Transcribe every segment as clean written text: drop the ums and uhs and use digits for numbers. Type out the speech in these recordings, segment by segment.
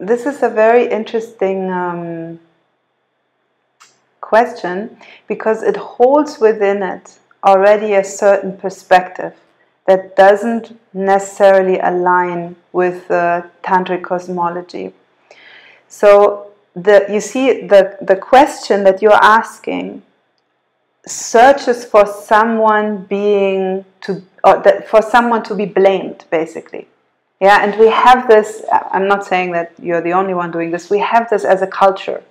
this is a very interesting question, because it holds within it already a certain perspective that doesn't necessarily align with Tantric cosmology. So you see, the question that you're asking searches for someone for someone to be blamed, basically. Yeah, and we have this, I'm not saying that you're the only one doing this, we have this as a culture.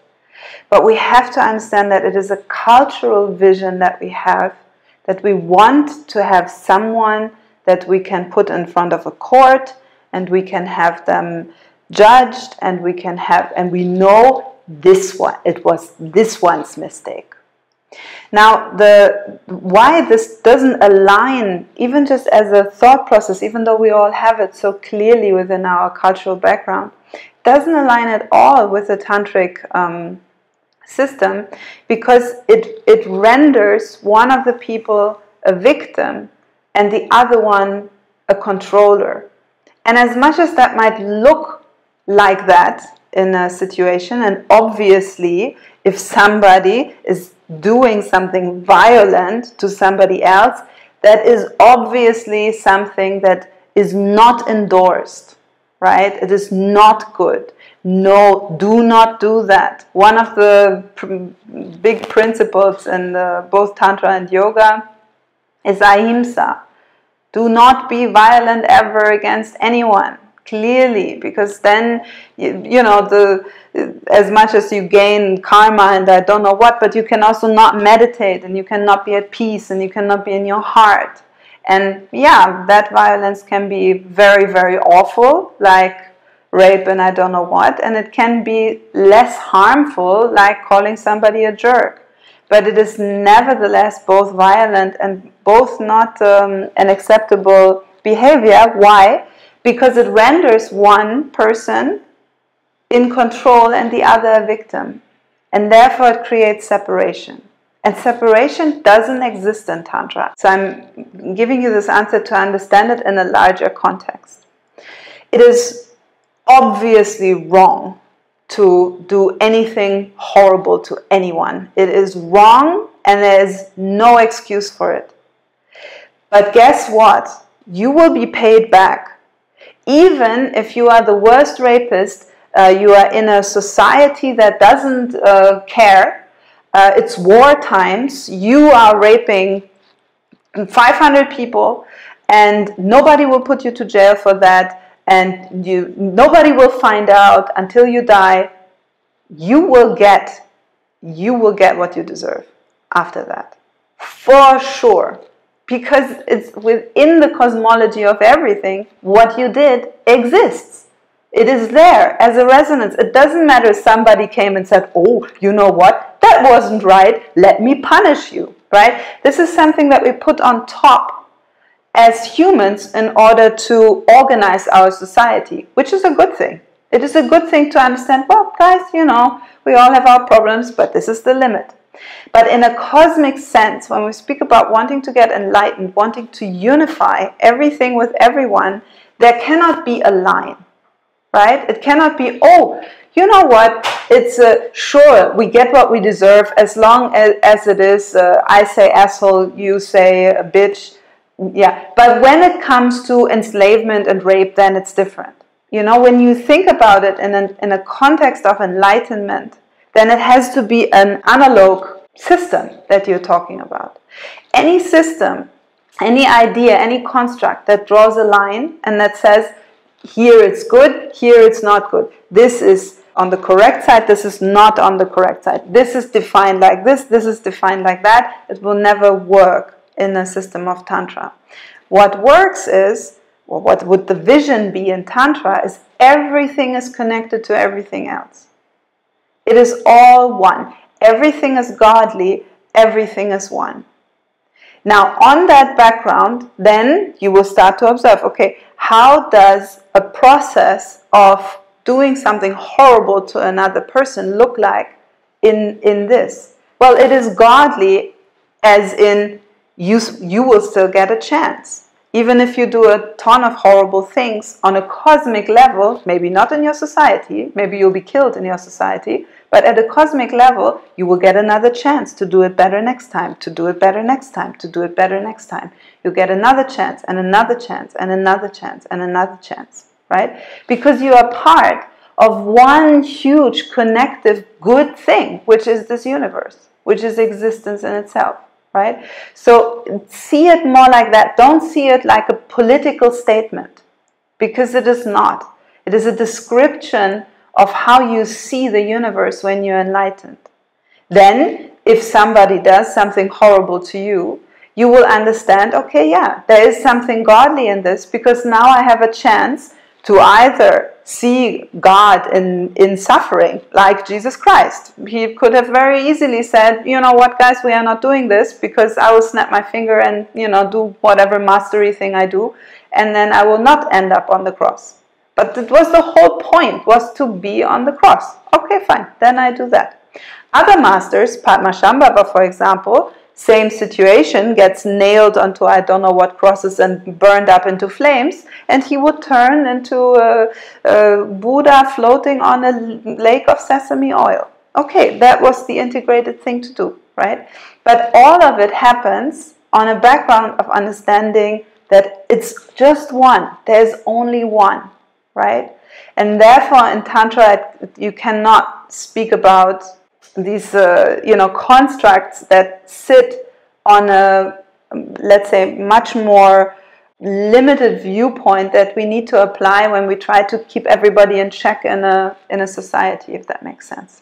But we have to understand that it is a cultural vision that we have, that we want to have someone that we can put in front of a court, and we can have them judged, and we know this one, it was this one's mistake. Now, why this doesn't align, even just as a thought process, even though we all have it so clearly within our cultural background, doesn't align at all with the Tantric system, because it renders one of the people a victim and the other one a controller. And as much as that might look like that in a situation, and obviously if somebody is doing something violent to somebody else, that is obviously something that is not endorsed, right? It is not good. No, do not do that. One of the big principles in both Tantra and Yoga is ahimsa. Do not be violent ever against anyone, clearly, because then, you know, as much as you gain karma and I don't know what, but you can also not meditate, and you cannot be at peace, and you cannot be in your heart. And yeah, that violence can be very, very awful, like rape and I don't know what, and it can be less harmful, like calling somebody a jerk. But it is nevertheless both violent and both not an acceptable behavior. Why? Because it renders one person in control and the other a victim. And therefore it creates separation. And separation doesn't exist in Tantra. So I'm giving you this answer to understand it in a larger context. It is obviously wrong to do anything horrible to anyone. It is wrong, and there is no excuse for it. But guess what? You will be paid back. Even if you are the worst rapist, you are in a society that doesn't care. It's war times. You are raping 500 people, and nobody will put you to jail for that. And nobody will find out until you die. You will get what you deserve after that, for sure, because it's within the cosmology of everything. What you did exists. It is there as a resonance. It doesn't matter if somebody came and said, "Oh, you know what? That wasn't right. Let me punish you." Right? This is something that we put on top as humans in order to organize our society, which is a good thing. It is a good thing to understand, well, guys, you know, we all have our problems, but this is the limit. But in a cosmic sense, when we speak about wanting to get enlightened, wanting to unify everything with everyone, there cannot be a line, right? It cannot be, oh, you know what, it's sure, we get what we deserve as long as it is, I say asshole, you say a bitch. Yeah, but when it comes to enslavement and rape, then it's different. You know, when you think about it in a context of enlightenment, then it has to be an analog system that you're talking about. Any system, any idea, any construct that draws a line and that says, here it's good, here it's not good. This is on the correct side, this is not on the correct side. This is defined like this is defined like that. It will never work in a system of Tantra. What works is, or what would the vision be in Tantra, is everything is connected to everything else. It is all one. Everything is godly, everything is one. Now, on that background, then you will start to observe, okay, how does a process of doing something horrible to another person look like in this? Well, it is godly, as in you will still get a chance. Even if you do a ton of horrible things on a cosmic level, maybe not in your society, maybe you'll be killed in your society, but at a cosmic level, you will get another chance to do it better next time, to do it better next time, to do it better next time. You'll get another chance and another chance and another chance and another chance, right? Because you are part of one huge connective good thing, which is this universe, which is existence in itself. Right? So see it more like that. Don't see it like a political statement, because it is not. It is a description of how you see the universe when you're enlightened. Then, if somebody does something horrible to you, you will understand, okay, yeah, there is something godly in this, because now I have a chance to either see God in suffering, like Jesus Christ. He could have very easily said, you know what, guys, we are not doing this, because I will snap my finger and, you know, do whatever mastery thing I do, and then I will not end up on the cross. But it was the whole point, was to be on the cross. Okay, fine, then I do that. Other masters, Padmasambhava, for example, same situation, gets nailed onto I don't know what crosses and burned up into flames, and he would turn into a Buddha floating on a lake of sesame oil. Okay, that was the integrated thing to do, right? But all of it happens on a background of understanding that it's just one. There's only one, right? And therefore in Tantra you cannot speak about these constructs that sit on a, let's say, much more limited viewpoint that we need to apply when we try to keep everybody in check in a society, if that makes sense.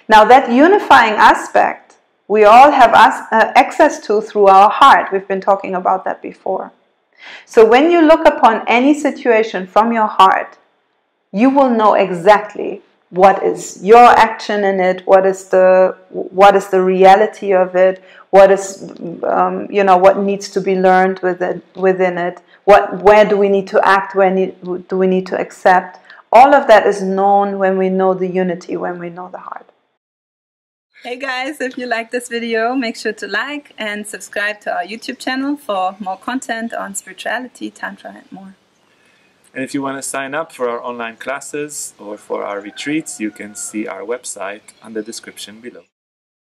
Now that unifying aspect we all have access to through our heart. We've been talking about that before. So when you look upon any situation from your heart, you will know exactly what is your action in it, what is the reality of it, what is what needs to be learned within it, where do we need to act, where do we need to accept. All of that is known when we know the unity, when we know the heart. Hey guys, if you like this video, make sure to like and subscribe to our YouTube channel for more content on spirituality, Tantra and more. And if you want to sign up for our online classes or for our retreats, you can see our website on the description below.